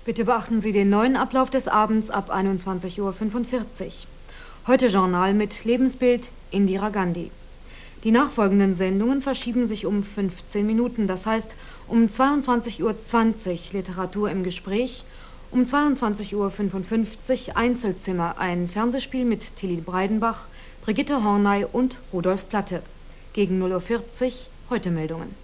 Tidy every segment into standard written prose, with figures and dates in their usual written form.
Bitte beachten Sie den neuen Ablauf des Abends ab 21:45 Uhr. Heute Journal mit Lebensbild Indira Gandhi. Die nachfolgenden Sendungen verschieben sich um 15 Minuten, das heißt um 22:20 Uhr Literatur im Gespräch, um 22:55 Uhr Einzelzimmer, ein Fernsehspiel mit Tilly Breidenbach, Brigitte Horney und Rudolf Platte. Gegen 0:40 Uhr Heute-Meldungen.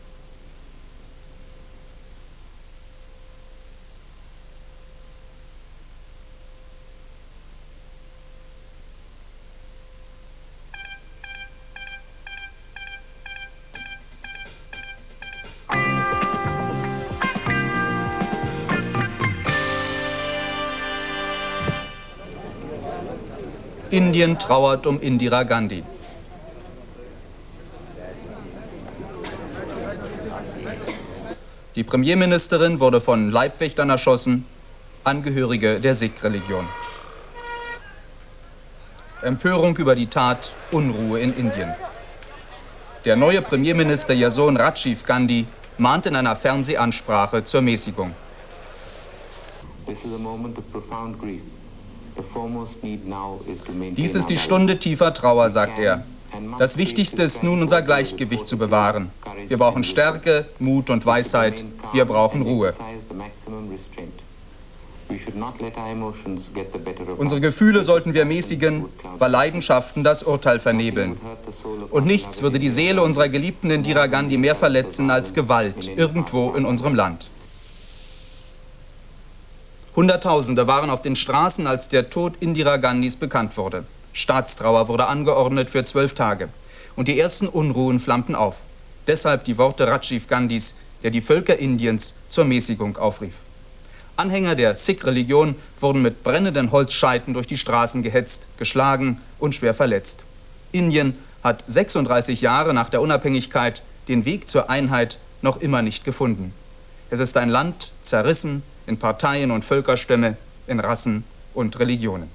Indien trauert um Indira Gandhi. Die Premierministerin wurde von Leibwächtern erschossen, Angehörige der Sikh-Religion. Empörung über die Tat, Unruhe in Indien. Der neue Premierminister, ihr Sohn Rajiv Gandhi, mahnt in einer Fernsehansprache zur Mäßigung. Dies ist die Stunde tiefer Trauer, sagt er. Das Wichtigste ist nun, unser Gleichgewicht zu bewahren. Wir brauchen Stärke, Mut und Weisheit. Wir brauchen Ruhe. Unsere Gefühle sollten wir mäßigen, weil Leidenschaften das Urteil vernebeln. Und nichts würde die Seele unserer geliebten Indira Gandhi mehr verletzen als Gewalt irgendwo in unserem Land. Hunderttausende waren auf den Straßen, als der Tod Indira Gandhis bekannt wurde. Staatstrauer wurde angeordnet für 12 Tage. Und die ersten Unruhen flammten auf. Deshalb die Worte Rajiv Gandhis, der die Völker Indiens zur Mäßigung aufrief. Anhänger der Sikh-Religion wurden mit brennenden Holzscheiten durch die Straßen gehetzt, geschlagen und schwer verletzt. Indien hat 36 Jahre nach der Unabhängigkeit den Weg zur Einheit noch immer nicht gefunden. Es ist ein Land zerrissen in Parteien und Völkerstämme, in Rassen und Religionen.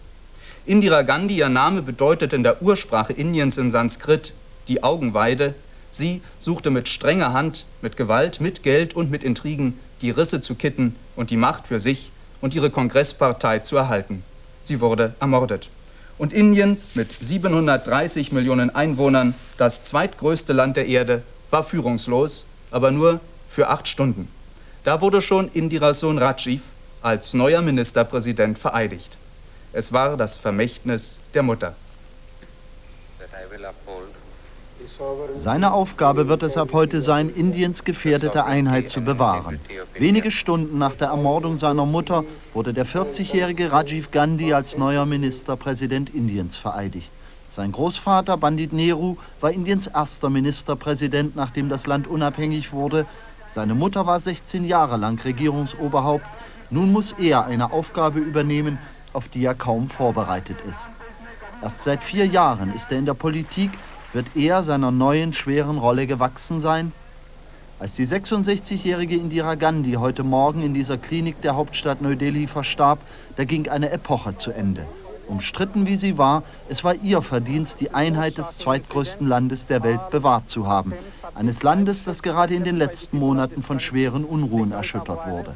Indira Gandhi, ihr Name bedeutet in der Ursprache Indiens in Sanskrit die Augenweide. Sie suchte mit strenger Hand, mit Gewalt, mit Geld und mit Intrigen die Risse zu kitten und die Macht für sich und ihre Kongresspartei zu erhalten. Sie wurde ermordet. Und Indien mit 730 Millionen Einwohnern, das zweitgrößte Land der Erde, war führungslos, aber nur für 8 Stunden. Da wurde schon Indiras Sohn Rajiv als neuer Ministerpräsident vereidigt. Es war das Vermächtnis der Mutter. Seine Aufgabe wird es ab heute sein, Indiens gefährdete Einheit zu bewahren. Wenige Stunden nach der Ermordung seiner Mutter wurde der 40-jährige Rajiv Gandhi als neuer Ministerpräsident Indiens vereidigt. Sein Großvater Pandit Nehru war Indiens erster Ministerpräsident, nachdem das Land unabhängig wurde. Seine Mutter war 16 Jahre lang Regierungsoberhaupt. Nun muss er eine Aufgabe übernehmen, auf die er kaum vorbereitet ist. Erst seit 4 Jahren ist er in der Politik. Wird er seiner neuen, schweren Rolle gewachsen sein? Als die 66-jährige Indira Gandhi heute Morgen in dieser Klinik der Hauptstadt Neu-Delhi verstarb, da ging eine Epoche zu Ende. Umstritten wie sie war, es war ihr Verdienst, die Einheit des zweitgrößten Landes der Welt bewahrt zu haben. Eines Landes, das gerade in den letzten Monaten von schweren Unruhen erschüttert wurde.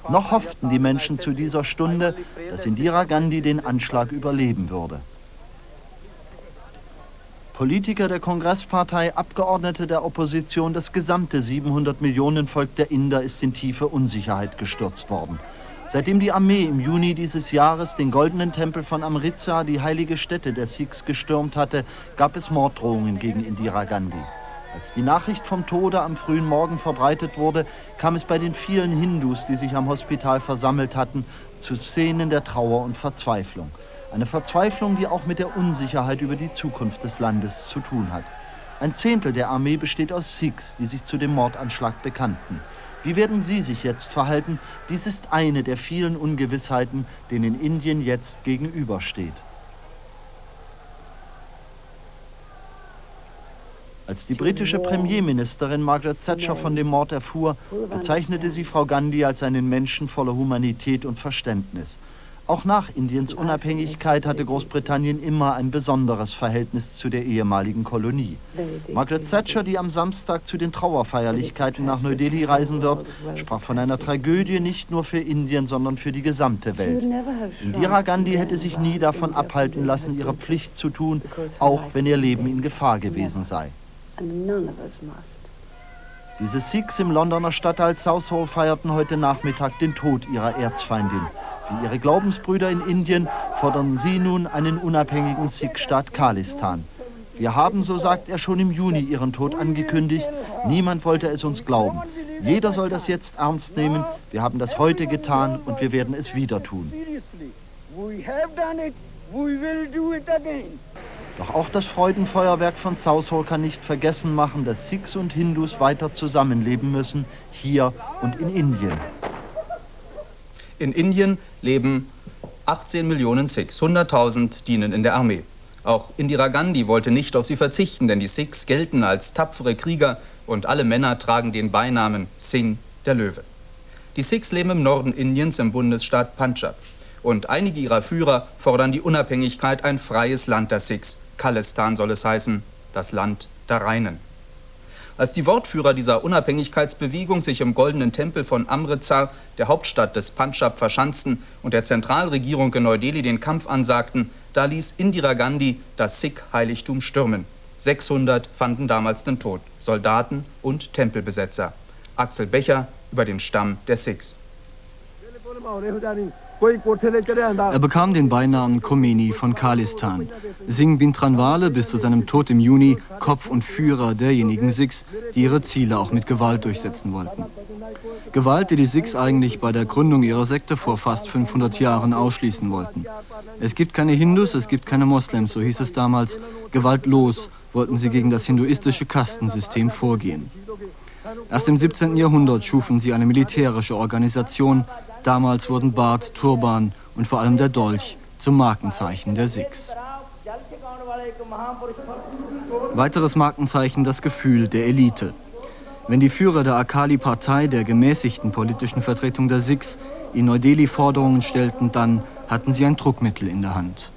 Noch hofften die Menschen zu dieser Stunde, dass Indira Gandhi den Anschlag überleben würde. Politiker der Kongresspartei, Abgeordnete der Opposition, das gesamte 700 Millionen Volk der Inder ist in tiefe Unsicherheit gestürzt worden. Seitdem die Armee im Juni dieses Jahres den goldenen Tempel von Amritsar, die heilige Stätte der Sikhs, gestürmt hatte, gab es Morddrohungen gegen Indira Gandhi. Als die Nachricht vom Tode am frühen Morgen verbreitet wurde, kam es bei den vielen Hindus, die sich am Hospital versammelt hatten, zu Szenen der Trauer und Verzweiflung. Eine Verzweiflung, die auch mit der Unsicherheit über die Zukunft des Landes zu tun hat. Ein Zehntel der Armee besteht aus Sikhs, die sich zu dem Mordanschlag bekannten. Wie werden sie sich jetzt verhalten? Dies ist eine der vielen Ungewissheiten, denen Indien jetzt gegenübersteht. Als die britische Premierministerin Margaret Thatcher von dem Mord erfuhr, bezeichnete sie Frau Gandhi als einen Menschen voller Humanität und Verständnis. Auch nach Indiens Unabhängigkeit hatte Großbritannien immer ein besonderes Verhältnis zu der ehemaligen Kolonie. Margaret Thatcher, die am Samstag zu den Trauerfeierlichkeiten nach Neu-Delhi reisen wird, sprach von einer Tragödie nicht nur für Indien, sondern für die gesamte Welt. Indira Gandhi hätte sich nie davon abhalten lassen, ihre Pflicht zu tun, auch wenn ihr Leben in Gefahr gewesen sei. Diese Sikhs im Londoner Stadtteil Southall feierten heute Nachmittag den Tod ihrer Erzfeindin. Wie ihre Glaubensbrüder in Indien fordern sie nun einen unabhängigen Sikh-Staat Khalistan. Wir haben, so sagt er, schon im Juni ihren Tod angekündigt. Niemand wollte es uns glauben. Jeder soll das jetzt ernst nehmen. Wir haben das heute getan und wir werden es wieder tun. Doch auch das Freudenfeuerwerk von Southall kann nicht vergessen machen, dass Sikhs und Hindus weiter zusammenleben müssen, hier und in Indien. In Indien leben 18 Millionen Sikhs, 100.000 dienen in der Armee. Auch Indira Gandhi wollte nicht auf sie verzichten, denn die Sikhs gelten als tapfere Krieger und alle Männer tragen den Beinamen Singh, der Löwe. Die Sikhs leben im Norden Indiens im Bundesstaat Punjab. Und einige ihrer Führer fordern die Unabhängigkeit, ein freies Land der Sikhs. Khalistan soll es heißen, das Land der Reinen. Als die Wortführer dieser Unabhängigkeitsbewegung sich im Goldenen Tempel von Amritsar, der Hauptstadt des Punjab, verschanzten und der Zentralregierung in Neu-Delhi den Kampf ansagten, da ließ Indira Gandhi das Sikh-Heiligtum stürmen. 600 fanden damals den Tod, Soldaten und Tempelbesetzer. Axel Becher über den Stamm der Sikhs. Er bekam den Beinamen Khomeini von Khalistan. Singh Bhintranwale bis zu seinem Tod im Juni Kopf und Führer derjenigen Sikhs, die ihre Ziele auch mit Gewalt durchsetzen wollten. Gewalt, die die Sikhs eigentlich bei der Gründung ihrer Sekte vor fast 500 Jahren ausschließen wollten. Es gibt keine Hindus, es gibt keine Moslems, so hieß es damals. Gewaltlos wollten sie gegen das hinduistische Kastensystem vorgehen. Erst im 17. Jahrhundert schufen sie eine militärische Organisation. Damals wurden Bart, Turban und vor allem der Dolch zum Markenzeichen der Sikhs. Weiteres Markenzeichen das Gefühl der Elite. Wenn die Führer der Akali-Partei, der gemäßigten politischen Vertretung der Sikhs, in Neu-Delhi Forderungen stellten, dann hatten sie ein Druckmittel in der Hand.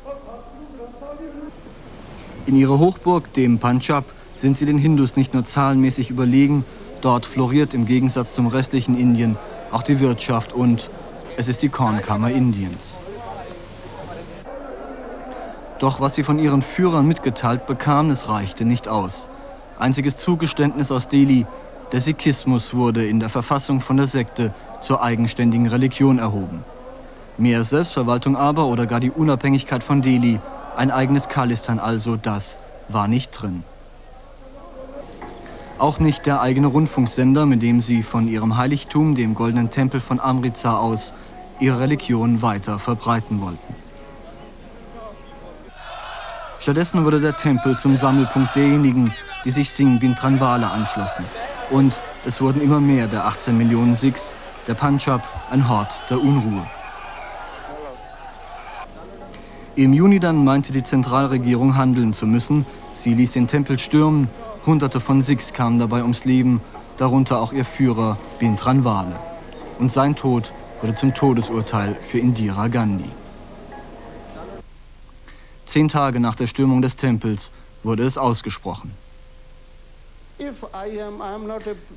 In ihrer Hochburg, dem Punjab, sind sie den Hindus nicht nur zahlenmäßig überlegen, dort floriert im Gegensatz zum restlichen Indien auch die Wirtschaft und es ist die Kornkammer Indiens. Doch was sie von ihren Führern mitgeteilt bekamen, es reichte nicht aus. Einziges Zugeständnis aus Delhi: der Sikhismus wurde in der Verfassung von der Sekte zur eigenständigen Religion erhoben. Mehr Selbstverwaltung aber oder gar die Unabhängigkeit von Delhi, ein eigenes Khalistan also, das war nicht drin. Auch nicht der eigene Rundfunksender, mit dem sie von ihrem Heiligtum, dem Goldenen Tempel von Amritsar aus, ihre Religion weiter verbreiten wollten. Stattdessen wurde der Tempel zum Sammelpunkt derjenigen, die sich Singh Bhintranwale anschlossen. Und es wurden immer mehr der 18 Millionen Sikhs, der Punjab ein Hort der Unruhe. Im Juni dann meinte die Zentralregierung handeln zu müssen. Sie ließ den Tempel stürmen. Hunderte von Sikhs kamen dabei ums Leben, darunter auch ihr Führer Bhintranwale. Und sein Tod wurde zum Todesurteil für Indira Gandhi. 10 Tage nach der Stürmung des Tempels wurde es ausgesprochen.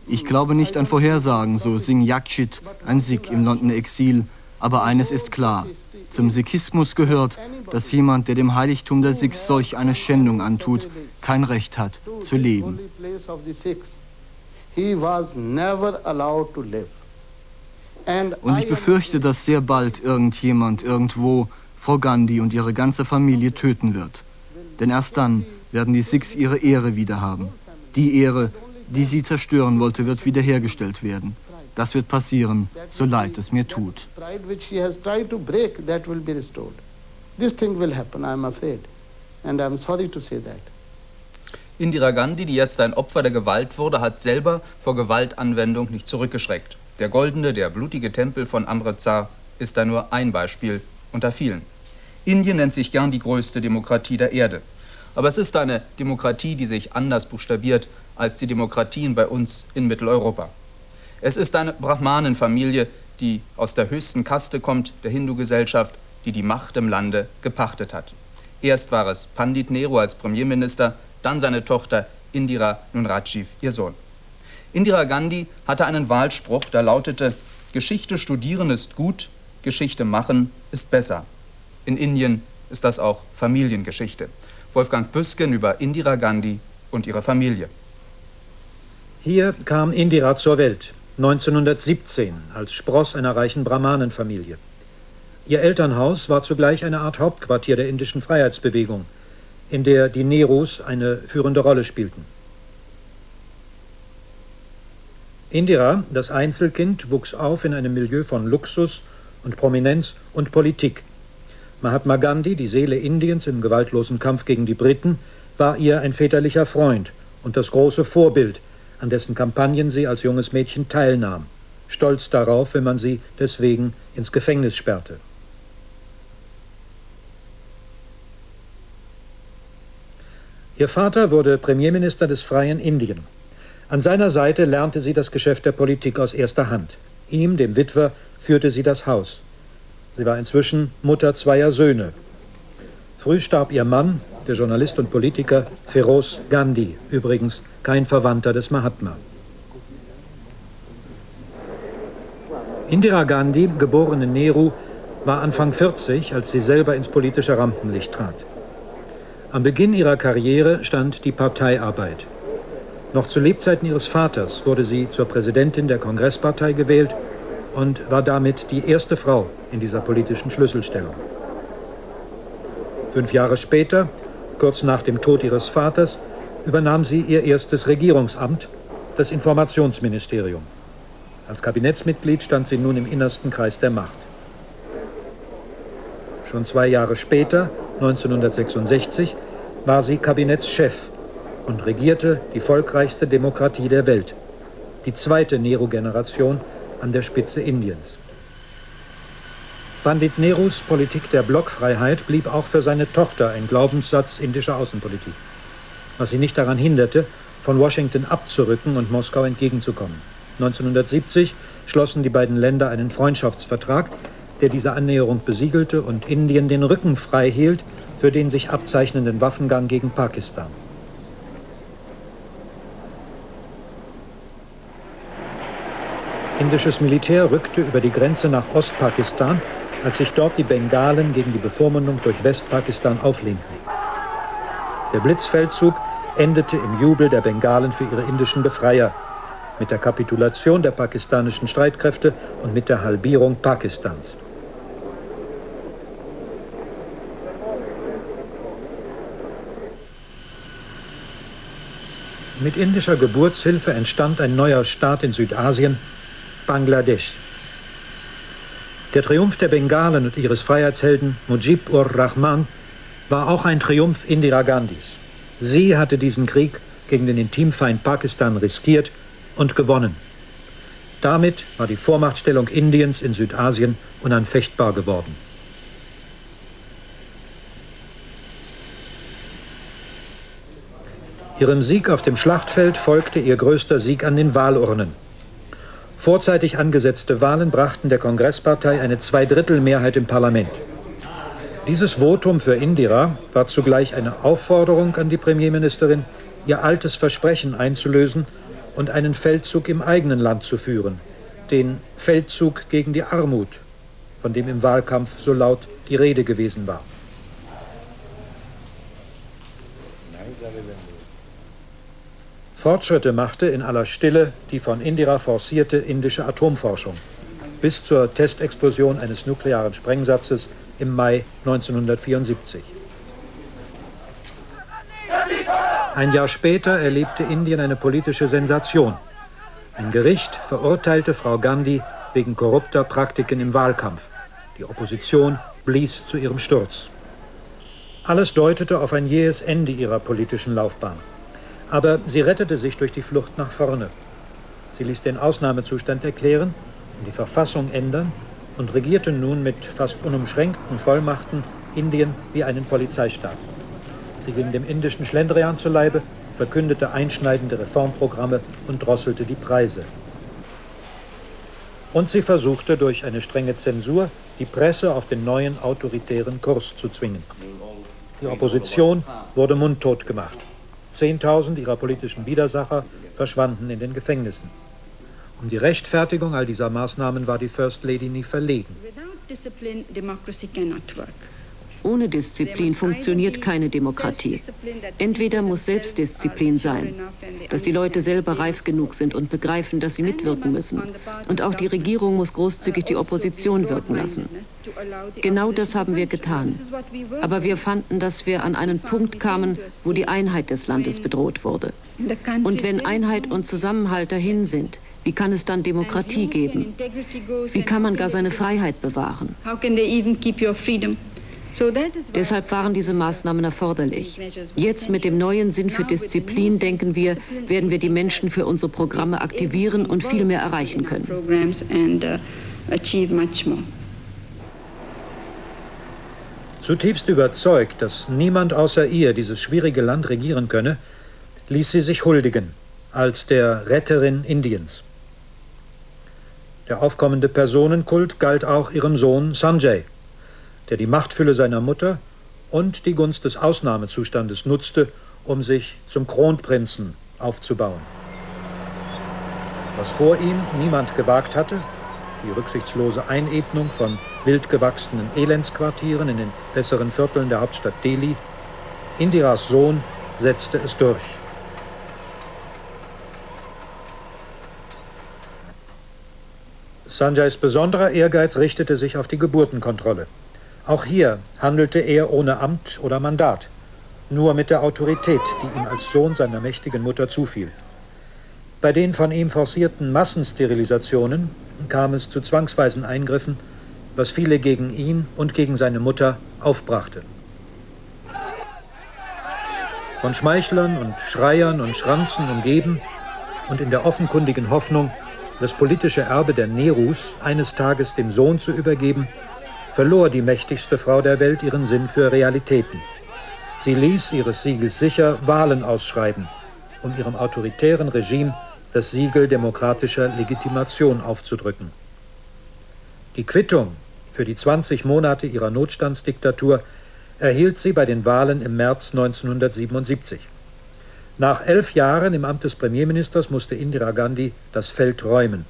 Ich glaube nicht an Vorhersagen, so Singh Yakshit, ein Sikh im Londoner Exil, aber eines ist klar: Zum Sikhismus gehört, dass jemand, der dem Heiligtum der Sikhs solch eine Schändung antut, kein Recht hat zu leben. Und ich befürchte, dass sehr bald irgendjemand irgendwo Frau Gandhi und ihre ganze Familie töten wird. Denn erst dann werden die Sikhs ihre Ehre wiederhaben. Die Ehre, die sie zerstören wollte, wird wiederhergestellt werden. Das wird passieren, so leid es mir tut. Indira Gandhi, die jetzt ein Opfer der Gewalt wurde, hat selber vor Gewaltanwendung nicht zurückgeschreckt. Der goldene, der blutige Tempel von Amritsar ist da nur ein Beispiel unter vielen. Indien nennt sich gern die größte Demokratie der Erde. Aber es ist eine Demokratie, die sich anders buchstabiert als die Demokratien bei uns in Mitteleuropa. Es ist eine Brahmanenfamilie, die aus der höchsten Kaste kommt, der Hindu-Gesellschaft, die die Macht im Lande gepachtet hat. Erst war es Pandit Nehru als Premierminister, dann seine Tochter Indira, nun Rajiv, ihr Sohn. Indira Gandhi hatte einen Wahlspruch, der lautete: Geschichte studieren ist gut, Geschichte machen ist besser. In Indien ist das auch Familiengeschichte. Wolfgang Büsken über Indira Gandhi und ihre Familie. Hier kam Indira zur Welt, 1917, als Spross einer reichen Brahmanenfamilie. Ihr Elternhaus war zugleich eine Art Hauptquartier der indischen Freiheitsbewegung, in der die Nehrus eine führende Rolle spielten. Indira, das Einzelkind, wuchs auf in einem Milieu von Luxus und Prominenz und Politik. Mahatma Gandhi, die Seele Indiens im gewaltlosen Kampf gegen die Briten, war ihr ein väterlicher Freund und das große Vorbild, an dessen Kampagnen sie als junges Mädchen teilnahm, stolz darauf, wenn man sie deswegen ins Gefängnis sperrte. Ihr Vater wurde Premierminister des freien Indien. An seiner Seite lernte sie das Geschäft der Politik aus erster Hand. Ihm, dem Witwer, führte sie das Haus. Sie war inzwischen Mutter zweier Söhne. Früh starb ihr Mann, der Journalist und Politiker Feroz Gandhi, übrigens kein Verwandter des Mahatma. Indira Gandhi, geborene Nehru, war Anfang 40, als sie selber ins politische Rampenlicht trat. Am Beginn ihrer Karriere stand die Parteiarbeit. Noch zu Lebzeiten ihres Vaters wurde sie zur Präsidentin der Kongresspartei gewählt und war damit die erste Frau in dieser politischen Schlüsselstellung. 5 Jahre später, kurz nach dem Tod ihres Vaters, übernahm sie ihr erstes Regierungsamt, das Informationsministerium. Als Kabinettsmitglied stand sie nun im innersten Kreis der Macht. Schon 2 Jahre später, 1966, war sie Kabinettschef und regierte die volkreichste Demokratie der Welt, die zweite Nehru-Generation an der Spitze Indiens. Pandit Nehrus Politik der Blockfreiheit blieb auch für seine Tochter ein Glaubenssatz indischer Außenpolitik, was sie nicht daran hinderte, von Washington abzurücken und Moskau entgegenzukommen. 1970 schlossen die beiden Länder einen Freundschaftsvertrag, der diese Annäherung besiegelte und Indien den Rücken frei hielt für den sich abzeichnenden Waffengang gegen Pakistan. Indisches Militär rückte über die Grenze nach Ostpakistan, als sich dort die Bengalen gegen die Bevormundung durch Westpakistan auflehnten. Der Blitzfeldzug endete im Jubel der Bengalen für ihre indischen Befreier, mit der Kapitulation der pakistanischen Streitkräfte und mit der Halbierung Pakistans. Mit indischer Geburtshilfe entstand ein neuer Staat in Südasien, Bangladesch. Der Triumph der Bengalen und ihres Freiheitshelden Mujib-ur-Rahman war auch ein Triumph Indira Gandhis. Sie hatte diesen Krieg gegen den Intimfeind Pakistan riskiert und gewonnen. Damit war die Vormachtstellung Indiens in Südasien unanfechtbar geworden. Ihrem Sieg auf dem Schlachtfeld folgte ihr größter Sieg an den Wahlurnen. Vorzeitig angesetzte Wahlen brachten der Kongresspartei eine Zweidrittelmehrheit im Parlament. Dieses Votum für Indira war zugleich eine Aufforderung an die Premierministerin, ihr altes Versprechen einzulösen und einen Feldzug im eigenen Land zu führen, den Feldzug gegen die Armut, von dem im Wahlkampf so laut die Rede gewesen war. Fortschritte machte in aller Stille die von Indira forcierte indische Atomforschung, bis zur Testexplosion eines nuklearen Sprengsatzes im Mai 1974. Ein Jahr später erlebte Indien eine politische Sensation. Ein Gericht verurteilte Frau Gandhi wegen korrupter Praktiken im Wahlkampf. Die Opposition blies zu ihrem Sturz. Alles deutete auf ein jähes Ende ihrer politischen Laufbahn. Aber sie rettete sich durch die Flucht nach vorne. Sie ließ den Ausnahmezustand erklären und die Verfassung ändern und regierte nun mit fast unumschränkten Vollmachten Indien wie einen Polizeistaat. Sie ging dem indischen Schlendrian zu Leibe, verkündete einschneidende Reformprogramme und drosselte die Preise. Und sie versuchte durch eine strenge Zensur, die Presse auf den neuen autoritären Kurs zu zwingen. Die Opposition wurde mundtot gemacht. 10.000 ihrer politischen Widersacher verschwanden in den Gefängnissen. Um die Rechtfertigung all dieser Maßnahmen war die First Lady nie verlegen. Ohne Disziplin funktioniert keine Demokratie. Entweder muss Selbstdisziplin sein, dass die Leute selber reif genug sind und begreifen, dass sie mitwirken müssen. Und auch die Regierung muss großzügig die Opposition wirken lassen. Genau das haben wir getan. Aber wir fanden, dass wir an einen Punkt kamen, wo die Einheit des Landes bedroht wurde. Und wenn Einheit und Zusammenhalt dahin sind, wie kann es dann Demokratie geben? Wie kann man gar seine Freiheit bewahren? Deshalb waren diese Maßnahmen erforderlich. Jetzt mit dem neuen Sinn für Disziplin, denken wir, werden wir die Menschen für unsere Programme aktivieren und viel mehr erreichen können. Zutiefst überzeugt, dass niemand außer ihr dieses schwierige Land regieren könne, ließ sie sich huldigen als der Retterin Indiens. Der aufkommende Personenkult galt auch ihrem Sohn Sanjay, der die Machtfülle seiner Mutter und die Gunst des Ausnahmezustandes nutzte, um sich zum Kronprinzen aufzubauen. Was vor ihm niemand gewagt hatte, die rücksichtslose Einebnung von wild gewachsenen Elendsquartieren in den besseren Vierteln der Hauptstadt Delhi, Indiras Sohn setzte es durch. Sanjays besonderer Ehrgeiz richtete sich auf die Geburtenkontrolle. Auch hier handelte er ohne Amt oder Mandat, nur mit der Autorität, die ihm als Sohn seiner mächtigen Mutter zufiel. Bei den von ihm forcierten Massensterilisationen kam es zu zwangsweisen Eingriffen, was viele gegen ihn und gegen seine Mutter aufbrachte. Von Schmeichlern und Schreiern und Schranzen umgeben und in der offenkundigen Hoffnung, das politische Erbe der Nehrus eines Tages dem Sohn zu übergeben, verlor die mächtigste Frau der Welt ihren Sinn für Realitäten. Sie ließ ihres Sieges sicher Wahlen ausschreiben, um ihrem autoritären Regime das Siegel demokratischer Legitimation aufzudrücken. Die Quittung für die 20 Monate ihrer Notstandsdiktatur erhielt sie bei den Wahlen im März 1977. Nach 11 Jahren im Amt des Premierministers musste Indira Gandhi das Feld räumen.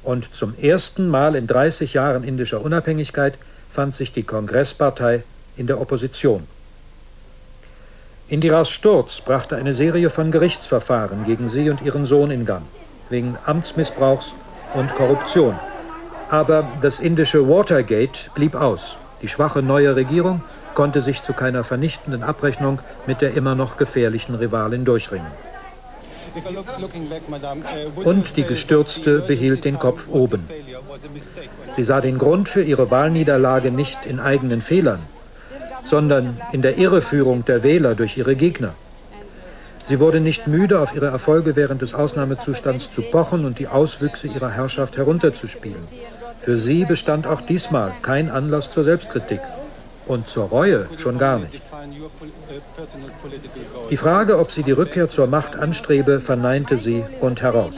Und zum ersten Mal in 30 Jahren indischer Unabhängigkeit fand sich die Kongresspartei in der Opposition. Indiras Sturz brachte eine Serie von Gerichtsverfahren gegen sie und ihren Sohn in Gang, wegen Amtsmissbrauchs und Korruption. Aber das indische Watergate blieb aus. Die schwache neue Regierung konnte sich zu keiner vernichtenden Abrechnung mit der immer noch gefährlichen Rivalin durchringen. Und die Gestürzte behielt den Kopf oben. Sie sah den Grund für ihre Wahlniederlage nicht in eigenen Fehlern, sondern in der Irreführung der Wähler durch ihre Gegner. Sie wurde nicht müde, auf ihre Erfolge während des Ausnahmezustands zu pochen und die Auswüchse ihrer Herrschaft herunterzuspielen. Für sie bestand auch diesmal kein Anlass zur Selbstkritik. Und zur Reue schon gar nicht. Die Frage, ob sie die Rückkehr zur Macht anstrebe, verneinte sie rundheraus.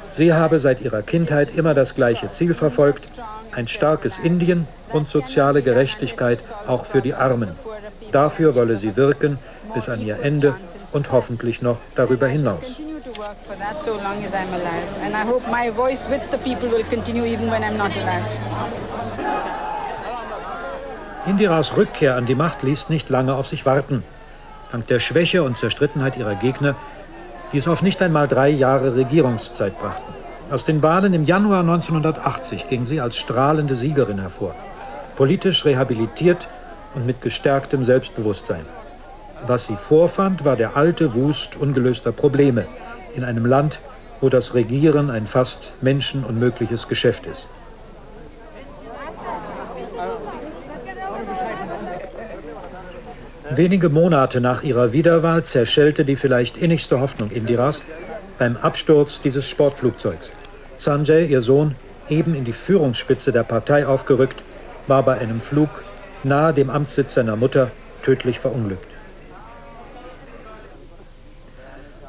Sie habe seit ihrer Kindheit immer das gleiche Ziel verfolgt, ein starkes Indien und soziale Gerechtigkeit auch für die Armen. Dafür wolle sie wirken bis an ihr Ende und hoffentlich noch darüber hinaus. Indiras Rückkehr an die Macht ließ nicht lange auf sich warten. Dank der Schwäche und Zerstrittenheit ihrer Gegner, die es auf nicht einmal 3 Jahre Regierungszeit brachten. Aus den Wahlen im Januar 1980 ging sie als strahlende Siegerin hervor, politisch rehabilitiert und mit gestärktem Selbstbewusstsein. Was sie vorfand, war der alte Wust ungelöster Probleme in einem Land, wo das Regieren ein fast menschenunmögliches Geschäft ist. Wenige Monate nach ihrer Wiederwahl zerschellte die vielleicht innigste Hoffnung Indiras beim Absturz dieses Sportflugzeugs. Sanjay, ihr Sohn, eben in die Führungsspitze der Partei aufgerückt, war bei einem Flug nahe dem Amtssitz seiner Mutter tödlich verunglückt.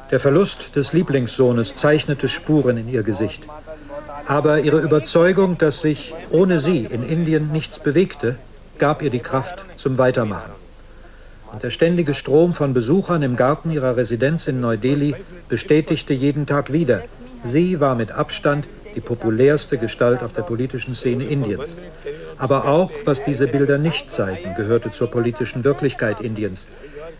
Der Verlust des Lieblingssohnes zeichnete Spuren in ihr Gesicht. Aber ihre Überzeugung, dass sich ohne sie in Indien nichts bewegte, gab ihr die Kraft zum Weitermachen. Und der ständige Strom von Besuchern im Garten ihrer Residenz in Neu-Delhi bestätigte jeden Tag wieder, sie war mit Abstand die populärste Gestalt auf der politischen Szene Indiens. Aber auch, was diese Bilder nicht zeigen, gehörte zur politischen Wirklichkeit Indiens.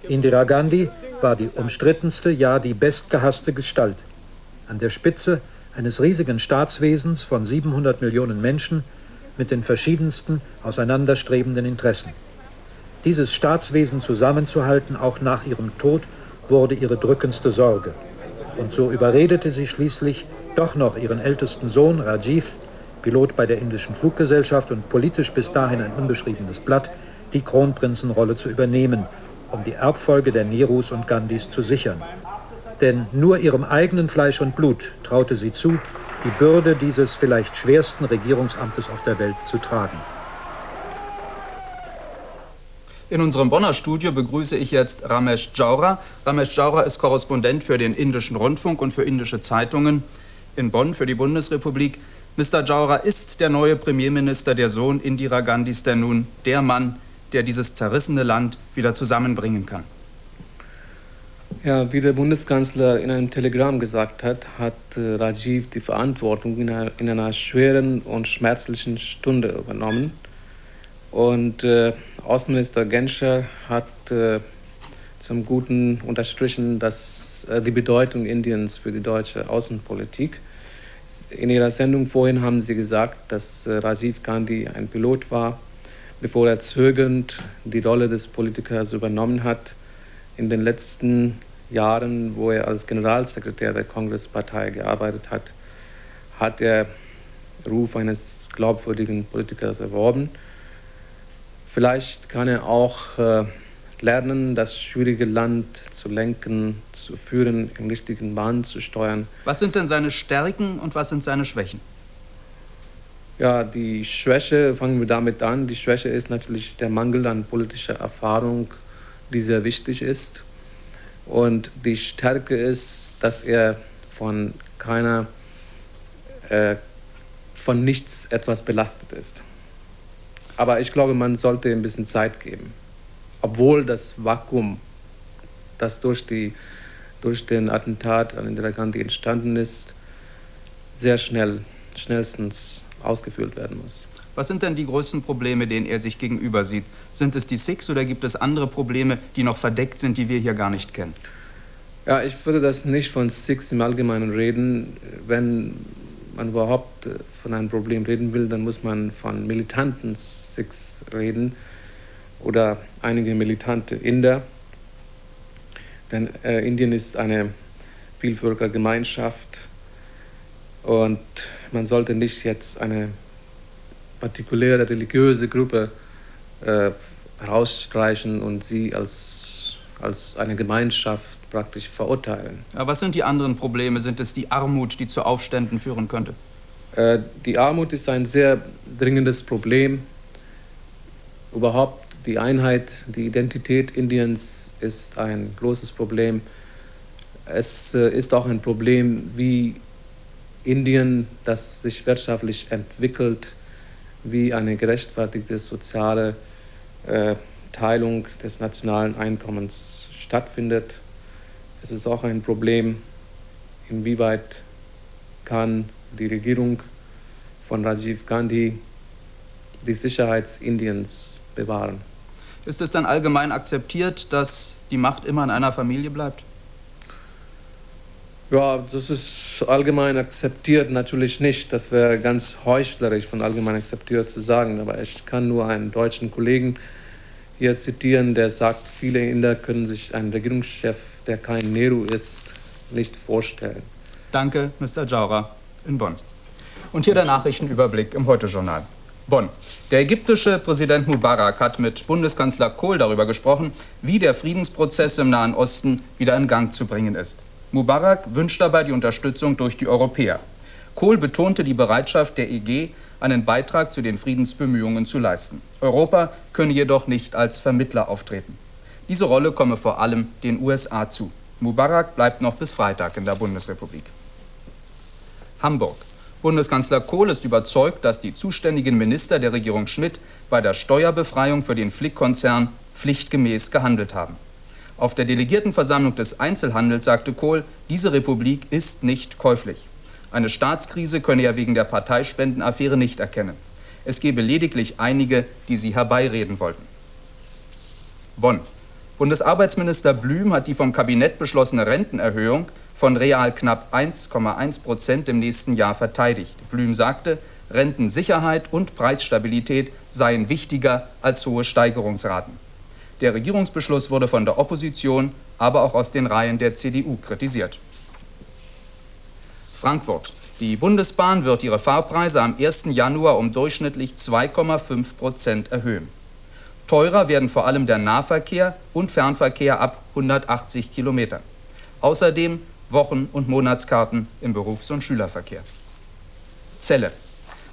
Indira Gandhi war die umstrittenste, ja die bestgehasste Gestalt. An der Spitze eines riesigen Staatswesens von 700 Millionen Menschen mit den verschiedensten auseinanderstrebenden Interessen. Dieses Staatswesen zusammenzuhalten, auch nach ihrem Tod, wurde ihre drückendste Sorge. Und so überredete sie schließlich doch noch ihren ältesten Sohn, Rajiv, Pilot bei der indischen Fluggesellschaft und politisch bis dahin ein unbeschriebenes Blatt, die Kronprinzenrolle zu übernehmen, um die Erbfolge der Nehrus und Gandhis zu sichern. Denn nur ihrem eigenen Fleisch und Blut traute sie zu, die Bürde dieses vielleicht schwersten Regierungsamtes auf der Welt zu tragen. In unserem Bonner Studio begrüße ich jetzt Ramesh Jowra. Ramesh Jowra ist Korrespondent für den indischen Rundfunk und für indische Zeitungen in Bonn für die Bundesrepublik. Mr. Jowra, ist der neue Premierminister, der Sohn Indira Gandhis, denn nun der Mann, der dieses zerrissene Land wieder zusammenbringen kann? Ja, wie der Bundeskanzler in einem Telegramm gesagt hat, hat Rajiv die Verantwortung in einer schweren und schmerzlichen Stunde übernommen. Und Außenminister Genscher hat zum Guten unterstrichen, dass die Bedeutung Indiens für die deutsche Außenpolitik. In ihrer Sendung vorhin haben sie gesagt, dass Rajiv Gandhi ein Pilot war, bevor er zögernd die Rolle des Politikers übernommen hat. In den letzten Jahren, wo er als Generalsekretär der Kongresspartei gearbeitet hat, hat er Ruf eines glaubwürdigen Politikers erworben. Vielleicht kann er auch lernen, das schwierige Land zu lenken, zu führen, im richtigen Bahn zu steuern. Was sind denn seine Stärken und was sind seine Schwächen? Ja, die Schwäche, fangen wir damit an, die Schwäche ist natürlich der Mangel an politischer Erfahrung, die sehr wichtig ist. Und die Stärke ist, dass er von nichts etwas belastet ist. Aber ich glaube, man sollte ein bisschen Zeit geben. Obwohl das Vakuum, das durch den Attentat an Indira Gandhi entstanden ist, sehr schnellstens ausgefüllt werden muss. Was sind denn die größten Probleme, denen er sich gegenüber sieht? Sind es die Sikhs oder gibt es andere Probleme, die noch verdeckt sind, die wir hier gar nicht kennen? Ja, ich würde das nicht von Sikhs im Allgemeinen reden. Wenn man überhaupt von einem Problem reden will, dann muss man von militanten Sikhs reden oder einige militante Inder. Denn Indien ist eine Vielvölkergemeinschaft und man sollte nicht jetzt eine partikuläre religiöse Gruppe herausstreichen und sie als eine Gemeinschaft praktisch verurteilen. Ja, was sind die anderen Probleme? Sind es die Armut, die zu Aufständen führen könnte? Die Armut ist ein sehr dringendes Problem. Überhaupt die Einheit, die Identität Indiens ist ein großes Problem. Es ist auch ein Problem, wie Indien, das sich wirtschaftlich entwickelt, wie eine gerechtfertigte soziale Teilung des nationalen Einkommens stattfindet. Es ist auch ein Problem, inwieweit kann die Regierung von Rajiv Gandhi die Sicherheit Indiens bewahren. Ist es dann allgemein akzeptiert, dass die Macht immer in einer Familie bleibt? Ja, das ist allgemein akzeptiert natürlich nicht. Das wäre ganz heuchlerisch von allgemein akzeptiert zu sagen. Aber ich kann nur einen deutschen Kollegen hier zitieren, der sagt, viele Inder können sich einen Regierungschef, der kein Nehru ist, nicht vorstellen. Danke, Mr. Jowra in Bonn. Und hier der Nachrichtenüberblick im Heute-Journal. Bonn. Der ägyptische Präsident Mubarak hat mit Bundeskanzler Kohl darüber gesprochen, wie der Friedensprozess im Nahen Osten wieder in Gang zu bringen ist. Mubarak wünscht dabei die Unterstützung durch die Europäer. Kohl betonte die Bereitschaft der EG, einen Beitrag zu den Friedensbemühungen zu leisten. Europa könne jedoch nicht als Vermittler auftreten. Diese Rolle komme vor allem den USA zu. Mubarak bleibt noch bis Freitag in der Bundesrepublik. Hamburg. Bundeskanzler Kohl ist überzeugt, dass die zuständigen Minister der Regierung Schmidt bei der Steuerbefreiung für den Flick-Konzern pflichtgemäß gehandelt haben. Auf der Delegiertenversammlung des Einzelhandels sagte Kohl, diese Republik ist nicht käuflich. Eine Staatskrise könne er wegen der Parteispendenaffäre nicht erkennen. Es gebe lediglich einige, die sie herbeireden wollten. Bonn. Bundesarbeitsminister Blüm hat die vom Kabinett beschlossene Rentenerhöhung von real knapp 1,1% im nächsten Jahr verteidigt. Blüm sagte, Rentensicherheit und Preisstabilität seien wichtiger als hohe Steigerungsraten. Der Regierungsbeschluss wurde von der Opposition, aber auch aus den Reihen der CDU kritisiert. Frankfurt. Die Bundesbahn wird ihre Fahrpreise am 1. Januar um durchschnittlich 2,5% erhöhen. Teurer werden vor allem der Nahverkehr und Fernverkehr ab 180 Kilometern. Außerdem Wochen- und Monatskarten im Berufs- und Schülerverkehr. Celle.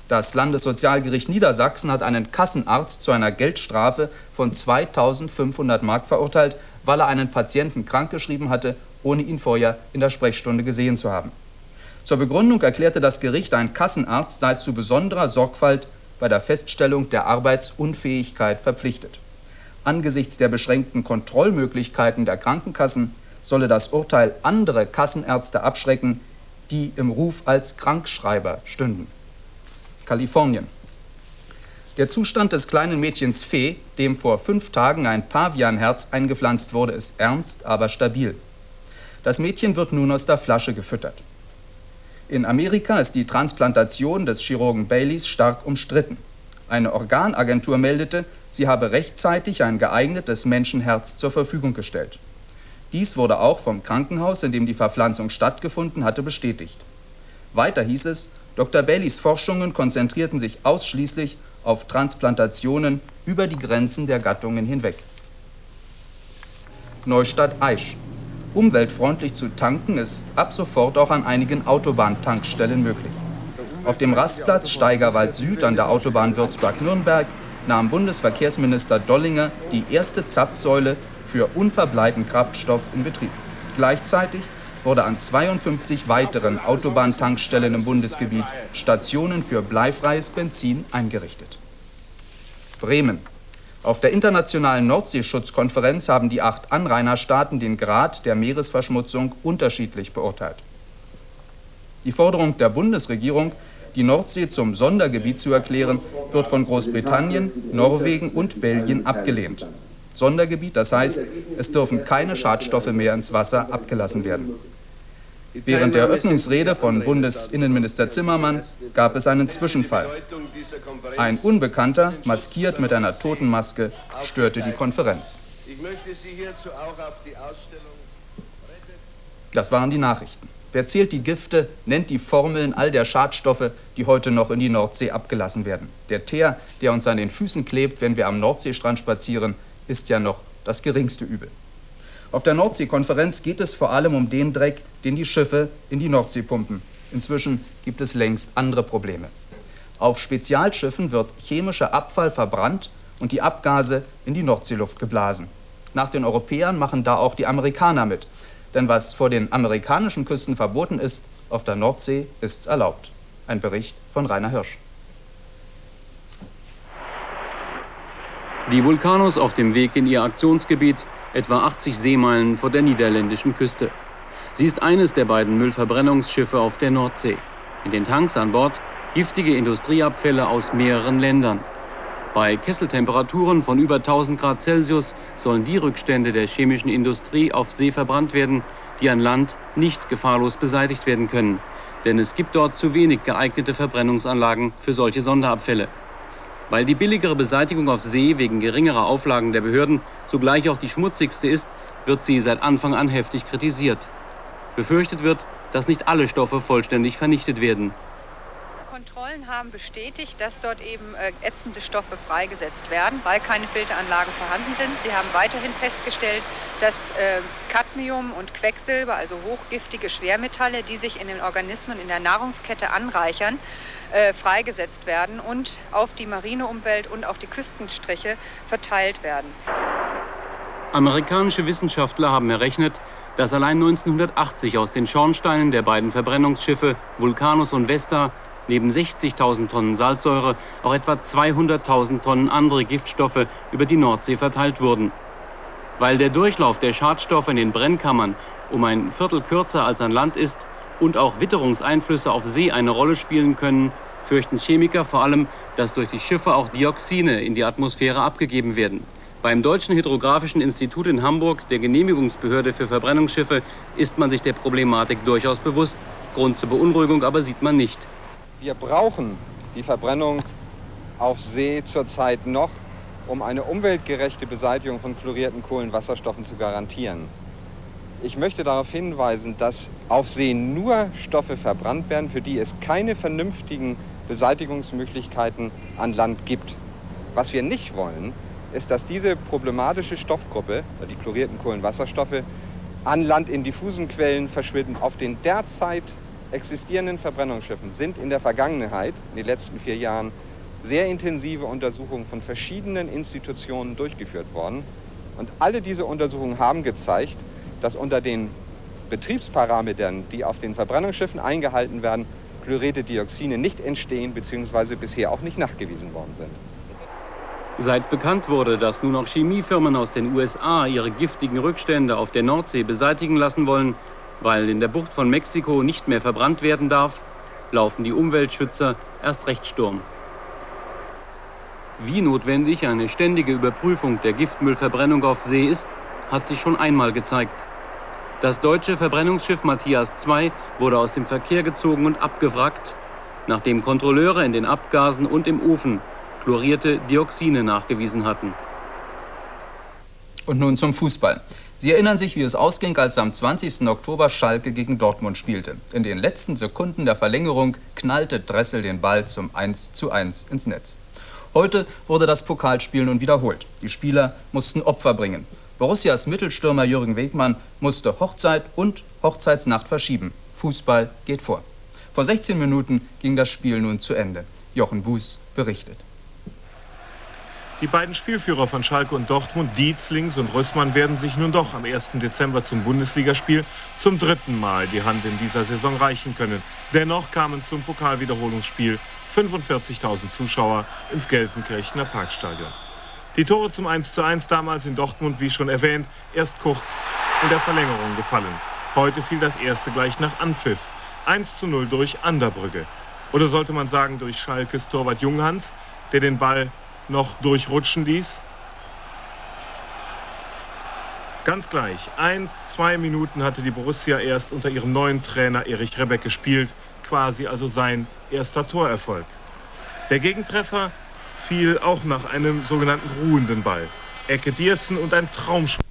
Das Landessozialgericht Niedersachsen hat einen Kassenarzt zu einer Geldstrafe von 2.500 Mark verurteilt, weil er einen Patienten krankgeschrieben hatte, ohne ihn vorher in der Sprechstunde gesehen zu haben. Zur Begründung erklärte das Gericht, ein Kassenarzt sei zu besonderer Sorgfalt bei der Feststellung der Arbeitsunfähigkeit verpflichtet. Angesichts der beschränkten Kontrollmöglichkeiten der Krankenkassen solle das Urteil andere Kassenärzte abschrecken, die im Ruf als Krankschreiber stünden. Kalifornien. Der Zustand des kleinen Mädchens Fee, dem vor 5 Tagen ein Pavianherz eingepflanzt wurde, ist ernst, aber stabil. Das Mädchen wird nun aus der Flasche gefüttert. In Amerika ist die Transplantation des Chirurgen Baileys stark umstritten. Eine Organagentur meldete, sie habe rechtzeitig ein geeignetes Menschenherz zur Verfügung gestellt. Dies wurde auch vom Krankenhaus, in dem die Verpflanzung stattgefunden hatte, bestätigt. Weiter hieß es, Dr. Baileys Forschungen konzentrierten sich ausschließlich auf Transplantationen über die Grenzen der Gattungen hinweg. Neustadt-Aisch. Umweltfreundlich zu tanken ist ab sofort auch an einigen Autobahntankstellen möglich. Auf dem Rastplatz Steigerwald Süd an der Autobahn Würzburg-Nürnberg nahm Bundesverkehrsminister Dollinger die erste Zapfsäule für unverbleibenden Kraftstoff in Betrieb. Gleichzeitig wurde an 52 weiteren Autobahntankstellen im Bundesgebiet Stationen für bleifreies Benzin eingerichtet. Bremen. Auf der internationalen Nordseeschutzkonferenz haben die 8 Anrainerstaaten den Grad der Meeresverschmutzung unterschiedlich beurteilt. Die Forderung der Bundesregierung, die Nordsee zum Sondergebiet zu erklären, wird von Großbritannien, Norwegen und Belgien abgelehnt. Sondergebiet, das heißt, es dürfen keine Schadstoffe mehr ins Wasser abgelassen werden. Während der Eröffnungsrede von Bundesinnenminister Zimmermann gab es einen Zwischenfall. Ein Unbekannter, maskiert mit einer Totenmaske, störte die Konferenz. Das waren die Nachrichten. Wer zählt die Gifte, nennt die Formeln all der Schadstoffe, die heute noch in die Nordsee abgelassen werden. Der Teer, der uns an den Füßen klebt, wenn wir am Nordseestrand spazieren, ist ja noch das geringste Übel. Auf der Nordseekonferenz geht es vor allem um den Dreck, den die Schiffe in die Nordsee pumpen. Inzwischen gibt es längst andere Probleme. Auf Spezialschiffen wird chemischer Abfall verbrannt und die Abgase in die Nordseeluft geblasen. Nach den Europäern machen da auch die Amerikaner mit. Denn was vor den amerikanischen Küsten verboten ist, auf der Nordsee ist's erlaubt. Ein Bericht von Rainer Hirsch. Die Vulcanus auf dem Weg in ihr Aktionsgebiet, etwa 80 Seemeilen vor der niederländischen Küste. Sie ist eines der beiden Müllverbrennungsschiffe auf der Nordsee. In den Tanks an Bord giftige Industrieabfälle aus mehreren Ländern. Bei Kesseltemperaturen von über 1000 Grad Celsius sollen die Rückstände der chemischen Industrie auf See verbrannt werden, die an Land nicht gefahrlos beseitigt werden können. Denn es gibt dort zu wenig geeignete Verbrennungsanlagen für solche Sonderabfälle. Weil die billigere Beseitigung auf See wegen geringerer Auflagen der Behörden zugleich auch die schmutzigste ist, wird sie seit Anfang an heftig kritisiert. Befürchtet wird, dass nicht alle Stoffe vollständig vernichtet werden. Kontrollen haben bestätigt, dass dort eben ätzende Stoffe freigesetzt werden, weil keine Filteranlagen vorhanden sind. Sie haben weiterhin festgestellt, dass Cadmium und Quecksilber, also hochgiftige Schwermetalle, die sich in den Organismen in der Nahrungskette anreichern, freigesetzt werden und auf die Marineumwelt und auf die Küstenstriche verteilt werden. Amerikanische Wissenschaftler haben errechnet, dass allein 1980 aus den Schornsteinen der beiden Verbrennungsschiffe Vulcanus und Vesta neben 60.000 Tonnen Salzsäure auch etwa 200.000 Tonnen andere Giftstoffe über die Nordsee verteilt wurden. Weil der Durchlauf der Schadstoffe in den Brennkammern um ein Viertel kürzer als an Land ist und auch Witterungseinflüsse auf See eine Rolle spielen können, fürchten Chemiker vor allem, dass durch die Schiffe auch Dioxine in die Atmosphäre abgegeben werden. Beim Deutschen Hydrographischen Institut in Hamburg, der Genehmigungsbehörde für Verbrennungsschiffe, ist man sich der Problematik durchaus bewusst. Grund zur Beunruhigung aber sieht man nicht. Wir brauchen die Verbrennung auf See zurzeit noch, um eine umweltgerechte Beseitigung von chlorierten Kohlenwasserstoffen zu garantieren. Ich möchte darauf hinweisen, dass auf See nur Stoffe verbrannt werden, für die es keine vernünftigen Beseitigungsmöglichkeiten an Land gibt. Was wir nicht wollen, ist, dass diese problematische Stoffgruppe, die chlorierten Kohlenwasserstoffe, an Land in diffusen Quellen verschwinden. Auf den derzeit existierenden Verbrennungsschiffen sind in der Vergangenheit, in den letzten 4 Jahren, sehr intensive Untersuchungen von verschiedenen Institutionen durchgeführt worden. Und alle diese Untersuchungen haben gezeigt, dass unter den Betriebsparametern, die auf den Verbrennungsschiffen eingehalten werden, chlorierte Dioxine nicht entstehen bzw. bisher auch nicht nachgewiesen worden sind. Seit bekannt wurde, dass nun auch Chemiefirmen aus den USA ihre giftigen Rückstände auf der Nordsee beseitigen lassen wollen, weil in der Bucht von Mexiko nicht mehr verbrannt werden darf, laufen die Umweltschützer erst recht Sturm. Wie notwendig eine ständige Überprüfung der Giftmüllverbrennung auf See ist, hat sich schon einmal gezeigt. Das deutsche Verbrennungsschiff Matthias II wurde aus dem Verkehr gezogen und abgewrackt, nachdem Kontrolleure in den Abgasen und im Ofen chlorierte Dioxine nachgewiesen hatten. Und nun zum Fußball. Sie erinnern sich, wie es ausging, als am 20. Oktober Schalke gegen Dortmund spielte. In den letzten Sekunden der Verlängerung knallte Dressel den Ball zum 1:1 ins Netz. Heute wurde das Pokalspiel nun wiederholt. Die Spieler mussten Opfer bringen. Borussias Mittelstürmer Jürgen Wegmann musste Hochzeit und Hochzeitsnacht verschieben. Fußball geht vor. Vor 16 Minuten ging das Spiel nun zu Ende. Jochen Buß berichtet. Die beiden Spielführer von Schalke und Dortmund, Dietz links und Rüssmann, werden sich nun doch am 1. Dezember zum Bundesligaspiel zum 3. Mal die Hand in dieser Saison reichen können. Dennoch kamen zum Pokalwiederholungsspiel 45.000 Zuschauer ins Gelsenkirchener Parkstadion. Die Tore zum 1:1 damals in Dortmund, wie schon erwähnt, erst kurz in der Verlängerung gefallen. Heute fiel das erste gleich nach Anpfiff. 1:0 durch Anderbrügge. Oder sollte man sagen durch Schalkes Torwart Junghans, der den Ball noch durchrutschen ließ? Ganz gleich, 1-2 Minuten hatte die Borussia erst unter ihrem neuen Trainer Erich Rebeck gespielt, quasi also sein erster Torerfolg. Der Gegentreffer fiel auch nach einem sogenannten ruhenden Ball. Ecke Dierssen und ein Traumspiel.